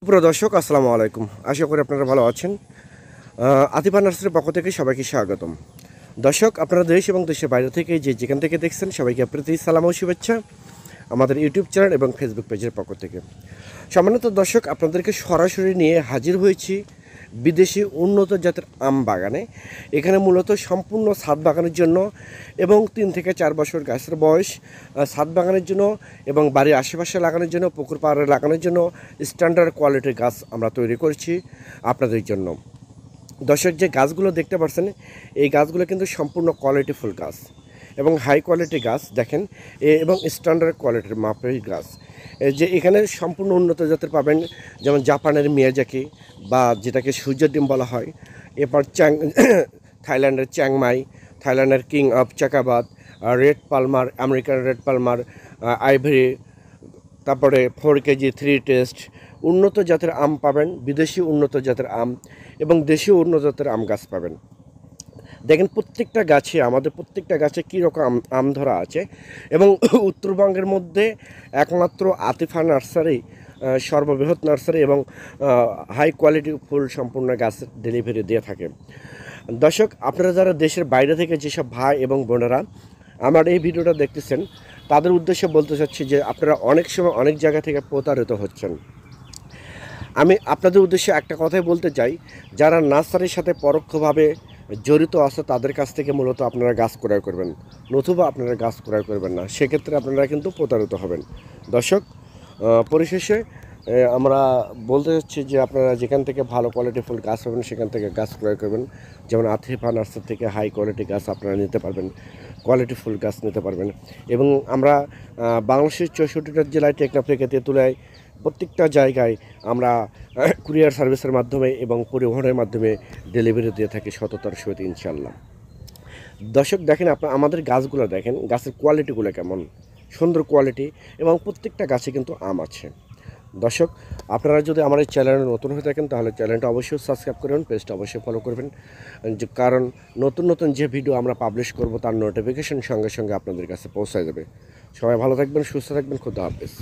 প্রিয় দর্শক আসসালামু আলাইকুম। আশা করি আপনারা ভালো আছেন। আতিফা নার্সারির পক্ষ থেকে সবাইকে স্বাগতম। দর্শক, আপনারা দেশ এবং দেশের বাইরে থেকে যেখান থেকে দেখছেন সবাইকে প্রীতি সালাম ও শুভেচ্ছা আমাদের ইউটিউব চ্যানেল এবং ফেসবুক পেজের পক্ষ থেকে। সম্মানিত দর্শক, আপনাদেরকে সরাসরি নিয়ে হাজির হয়েছি বিদেশি উন্নত জাতের আম বাগানে। এখানে মূলত সম্পূর্ণ ছাদ বাগানের জন্য এবং 3 থেকে 4 বছর গাছের বয়স ছাদ বাগানের জন্য এবং বাড়ির আশেপাশে লাগানোর জন্য, পুকুর পাড়ে লাগানোর জন্য স্ট্যান্ডার্ড কোয়ালিটির গাছ আমরা তৈরি করেছি আপনাদের জন্য। দর্শক, যে গাছগুলো দেখতে পাচ্ছেন এই গাছগুলো কিন্তু সম্পূর্ণ কোয়ালিটিফুল গাছ এবং হাই কোয়ালিটি গাছ দেখেন, এবং স্ট্যান্ডার্ড কোয়ালিটির মাপের গাছ। যে এখানে সম্পূর্ণ উন্নত জাতের পাবেন, যেমন জাপানের মিয়াজাকি বা যেটাকে সূর্য ডিম বলা হয়, এরপর থাইল্যান্ডের চ্যাংমাই, থাইল্যান্ডের কিং অফ চাকাবাদ, red palmer, American red palmer, ivory, তারপরে 4 কেজি 3 টেস্ট উন্নত জাতের আম পাবেন, বিদেশি উন্নত জাতের আম এবং দেশীয় উন্নত জাতের আম গাছ পাবেন। দেখেন প্রত্যেকটা গাছে, আমাদের প্রত্যেকটা গাছে কীরকম আম ধরা আছে এবং উত্তরবঙ্গের মধ্যে একমাত্র আতিফা নার্সারি সর্ববৃহৎ নার্সারি এবং হাই কোয়ালিটি ফুল সম্পূর্ণ গাছ ডেলিভারি দিয়ে থাকে। দর্শক, আপনারা যারা দেশের বাইরে থেকে যেসব ভাই এবং বোনেরা আমার এই ভিডিওটা দেখতেছেন তাদের উদ্দেশ্যে বলতে চাচ্ছি যে আপনারা অনেক সময় অনেক জায়গা থেকে প্রতারিত হচ্ছেন। আমি আপনাদের উদ্দেশ্যে একটা কথাই বলতে চাই, যারা নার্সারির সাথে পরোক্ষভাবে জড়িত আছে তাদের কাছ থেকে মূলত আপনারা গাছ ক্রয় করবেন, নতুবা আপনারা গাছ ক্রয় করবেন না, সেক্ষেত্রে আপনারা কিন্তু প্রতারিত হবেন। দর্শক, পরিশেষে আমরা বলতে চাচ্ছি যে আপনারা যেখান থেকে ভালো কোয়ালিটিফুল গাছ পাবেন সেখান থেকে গাছ ক্রয় করবেন। যেমন আতিফা নার্সারি থেকে হাই কোয়ালিটি গাছ আপনারা নিতে পারবেন, কোয়ালিটিফুল গাছ নিতে পারবেন। এবং আমরা বাংলাদেশের 64টা জেলায়, টেকনাফ থেকে তেঁতুলিয়ায় প্রত্যেকটা জায়গায় আমরা কুরিয়ার সার্ভিসের মাধ্যমে এবং পরিবহনের মাধ্যমে ডেলিভারি দিয়ে থাকি সততার সহিত ইনশাল্লাহ। দর্শক, দেখেন আমাদের গাছগুলো দেখেন, গাছের কোয়ালিটিগুলো কেমন সুন্দর কোয়ালিটি এবং প্রত্যেকটা গাছে কিন্তু আম আছে। দর্শক, আপনারা যদি আমার এই চ্যানেলে নতুন হয়ে থাকেন তাহলে চ্যানেলটা অবশ্যই সাবস্ক্রাইব করবেন, পেজটা অবশ্যই ফলো করবেন, কারণ নতুন নতুন যে ভিডিও আমরা পাবলিশ করব তার নোটিফিকেশন সঙ্গে সঙ্গে আপনাদের কাছে পৌঁছায় যাবে। সবাই ভালো থাকবেন, সুস্থ থাকবেন, খুদা হাফেজ।